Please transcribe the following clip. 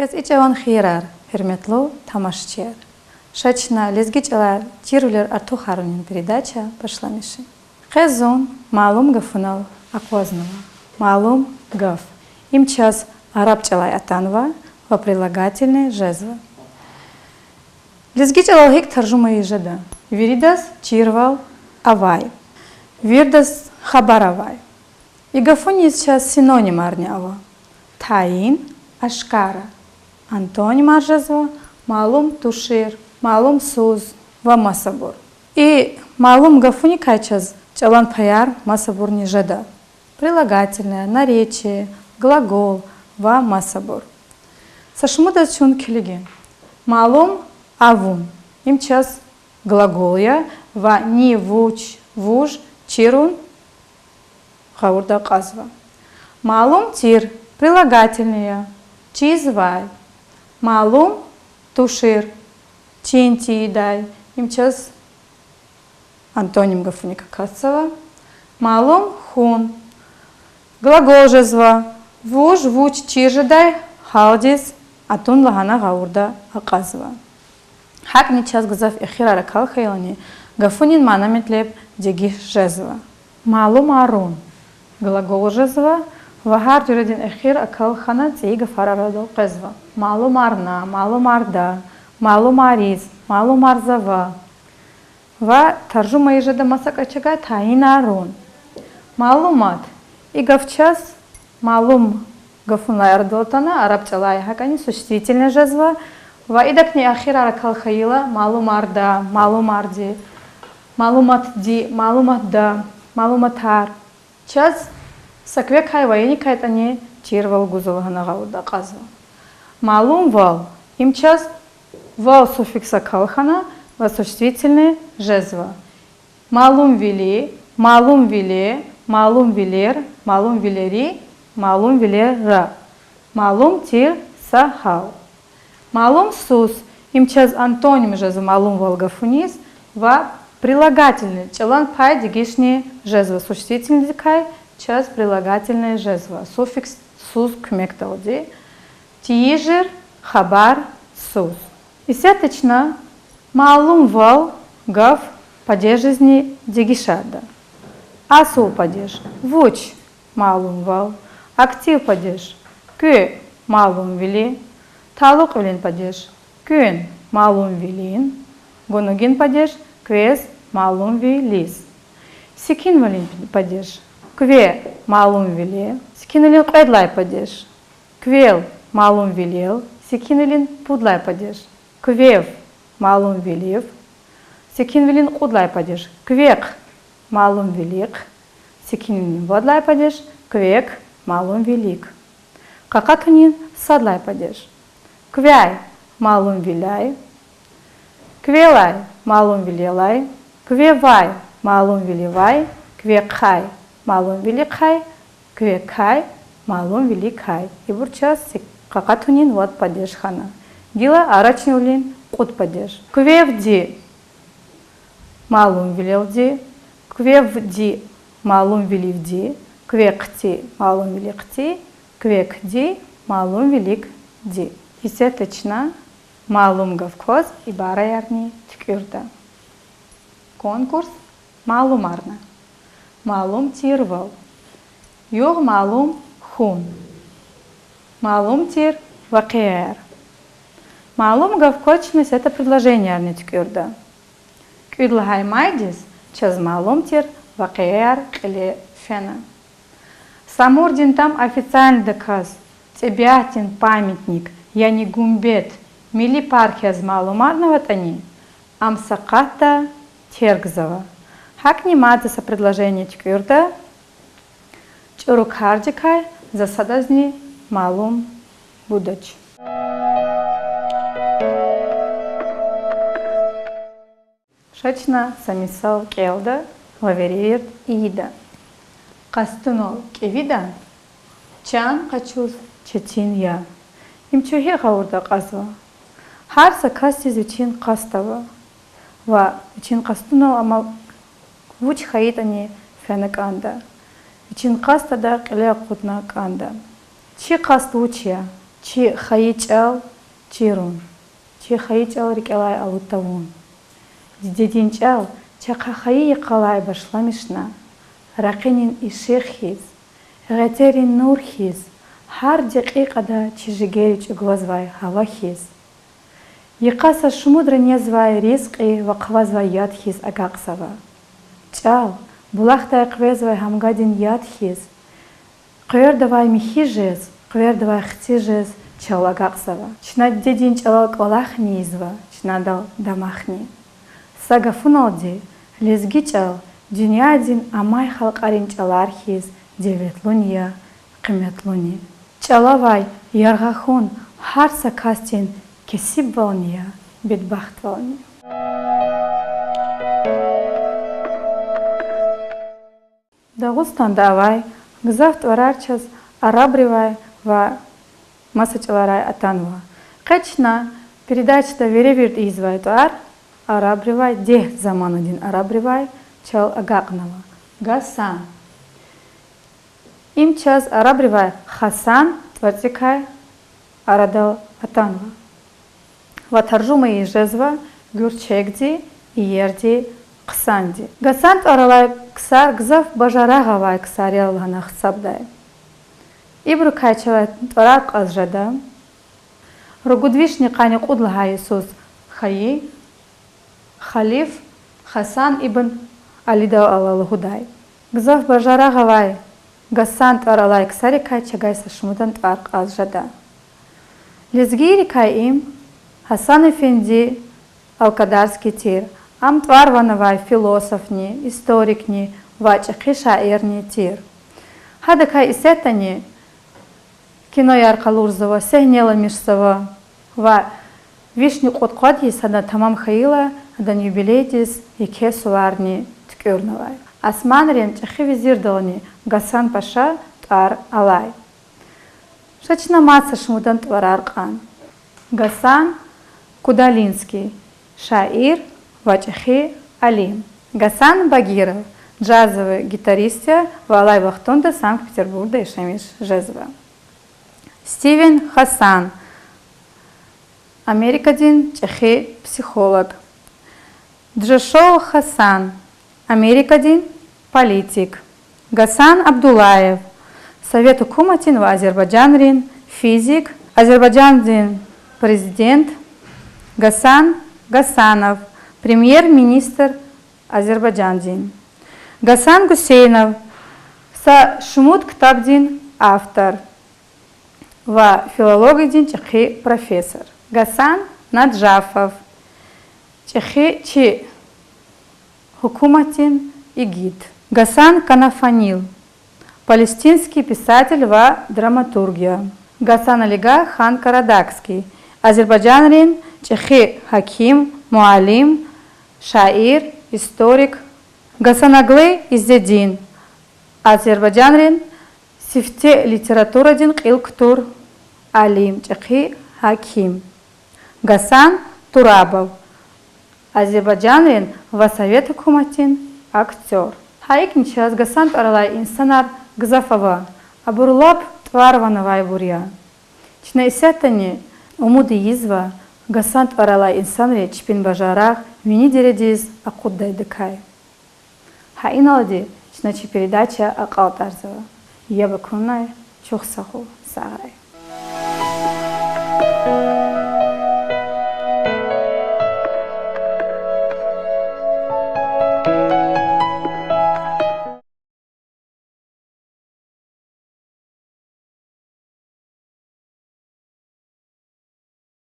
Каз ичаван хирар, херметло тамашчер. Шачна лезгичалар, тирулер арту харунин передача пошла миши. Хезон малум гафунал аквазнова. Малум гаф. Им час арабчалай атанва, во прилагательное жезва. Лезгичалал хик таржума ежеда. Виридас чирвал авай. Вирдас хабаравай. И гафуни сейчас синоним арнява. Таин ашкара. Антоним аржезва малум тушир, малум суз ва масабур. И малум гафуни кайчас чалан паяр масабур нижеда. Прилагательное, наречие, глагол ва масабур. Сашмуда чун килиги. Малум авун. Им час глагол я ва ни вуч вуж чирун хаурда казва. Малум тир. Прилагательные. Чизвай. Малум тушир. Чинти дай. Им час антоним гафуника кацава. Малум хун. Глагол жезва. Вуж вуч чиржедай халдис атун лагана гаурда аказва. Хакни час газав эхира ракал хайлани. Гафунин манаметлеп деги жезва. Малум арун. Глагол жезва. Вахар дюредин эхир акал хана цейга фарарадо казва. Малум арна, малум арда, малум ариз, малум арзава. Ва таржума ежеда масакачага таин арун. Малумат. И гавчас малум гафунлай ардолтана, арабчалай хакани существительное жезва. Ва идакни ахира ракал хаила, малум арда, малум арди, малумат ди, малумат да, малуматар. Час саквек хайвайни кайтани чирвал гузулгана гауда казва. Малум вал. Им час вал суффикса калхана ва существительное жезва. Малум вили, малум виле, малум вилер, малум вилери, малум вилера. Малум тир сахал. Малум сус. Им час антоним жезва малум вал гафунис ва прилагательный. Чалан пай дигишни жезва существительный дикай. Час прилагательное жезва. Суффикс сус кмекталди. Тижер хабар сус. И сеточно малум вал гав падежизни дегишада. Асу падеж. Вуч малум вал. Актив падеж. Кю малум вили. Талук вилин падеж. Кюн малум вилин. Гонугин падеж. Квес малум вилис. Сикин вилин падеж. Кве малум виле, сикинелин қайдлай падеш. Квел малум вилел, сикинелин пудлай падеш. Квев малум вилев, сикинелин қудлай падеш. Квек малум велик, сикинелин водлай падеш. Квек малум велик. Какатунин садлай падеш. Квяй малум виляй, квелай малум вилелай, квевай малум виливай, квекхай малум великай, квекай, малум великай. И бурчас какатунин вот падеж хана. Дила арачнюлин кут падеж. Квевди малум велевди, квевди малум веливди, квекти малум великти, квекди малум великди. И сеточно малум гавкоз и бараярни ткюрда. Конкурс малумарна. Малум тирвал. Юг малум хун. Малум тир вакиэр. Малум гавкочность это предложение арнитькюрда. Кюдлагай майдис час малум тир вакиэр или фена. Самурдин там официальный доказ. Тебятин памятник. Я не гумбет. Мили пархиаз малумарного тани. Амсаката тергзава. Хак немадзе со предложение ткюрда. Чурук хардикай засадазни малум будач. Шачна самисал келда лаверир ида. Кастунол кевида. Чан качуз четин я. Им чухе хаурда казва. Харса касти зучин кастава. Ва учин кастунол амал вуч хаитани фенеканда. Учин каста да киле кутна канда. Чи каст вучия. чи хаичал чирун, чи хаичал рикелай алутавун. Дединчал чака хаи якалай башла мишна. Ракинин ишехиз, гетерин нурхиз, хар декикада чижигерич углазвай хавахиз. Якаса шумудра незвай ризқи вақвазвай ядхиз агақсава. Чал булахтай квезвай хамгадин ядхиз. Қвердавай михижез, қвердавай хтижез чал агақсава. Чна дедин чалал квалахни изва, чнадал дамахни. Сагафуналди лезги чал дюнядин амай халқарин чалархиз деветлунья қиметлуни. Чалавай яргахун хар сакастин кесиб волния бедбахт волния. Дагустан давай гзавт варарчас арабривай ва масачаларай атанва. Качна передача веревирт извай туар арабривай дех заманудин арабривай чал агакнава. Гасан. Им час арабривай хасан твартикай арадал атанва. Ватаржума и жезва гюрчегди и ерди ксанди. Гасан аралай ксар гзав бажарагавай ксарел ланах сабдай. Ибру кайчалай тварак азжада. Рогудвишни кани кудлага Иисус хаи халиф Хасан ибн Алида Аллахудай. Гзав бажарагавай Гасан тваралай ксари кайчагай сашмудан тварк азжада. Лезгири кай им Хасан Эфенди Алкадарский тир, ам тварванавай философни, историкни, вачахи шаирни тир. Хадакай исетани кино яркалурзова, сехнела мишсова, ва вишни qotkodi сада тамам хаила, адан юбилейдис ике суварни ткюрнавай. Османрен чахи визирдалани Гасан Паша твар алай. Шачна маца шмудан твараркан. Гасан Кудалинский, шаир, вачахи, алим. Гасан Багиров, джазовый гитарист, валай вахтунда Санкт-Петербурга и шамиш жезва. Стивен Хасан, америкадин чехи психолог. Джошоу Хасан, америкадин политик. Гасан Абдулаев, совет укуматин в Азербайджанрин, физик. Азербайджанрин президент. Гасан Гасанов, премьер-министр Азербайджан. Гасан Гусейнов, са Шмут Ктабдин, автор. Ва филологидин чехи профессор. Гасан Наджафов, чехи чи хукуматин и гид. Гасан Канафанил, палестинский писатель ва драматургия. Гасан Алига хан Карадакский, Азербайджанрин чехи хаким, муалим, шаир, историк. Гасанаглы Иззедин, Азербайджанрин сифте литературадин қилктур, алим, чехи хаким. Гасан Турабов, Азербайджанрин ва совет укуматин актер. Хайк час Гасан паралай инсанар гзафава, абурлап тварванавай буря. Чнайсятани умуды изва Гасан паралай инсанре чпин бажарах вини дередиз акуддай дыкай. Хаиналди чначи передача Акалтарзова. Я бакунай чухсаху сарай.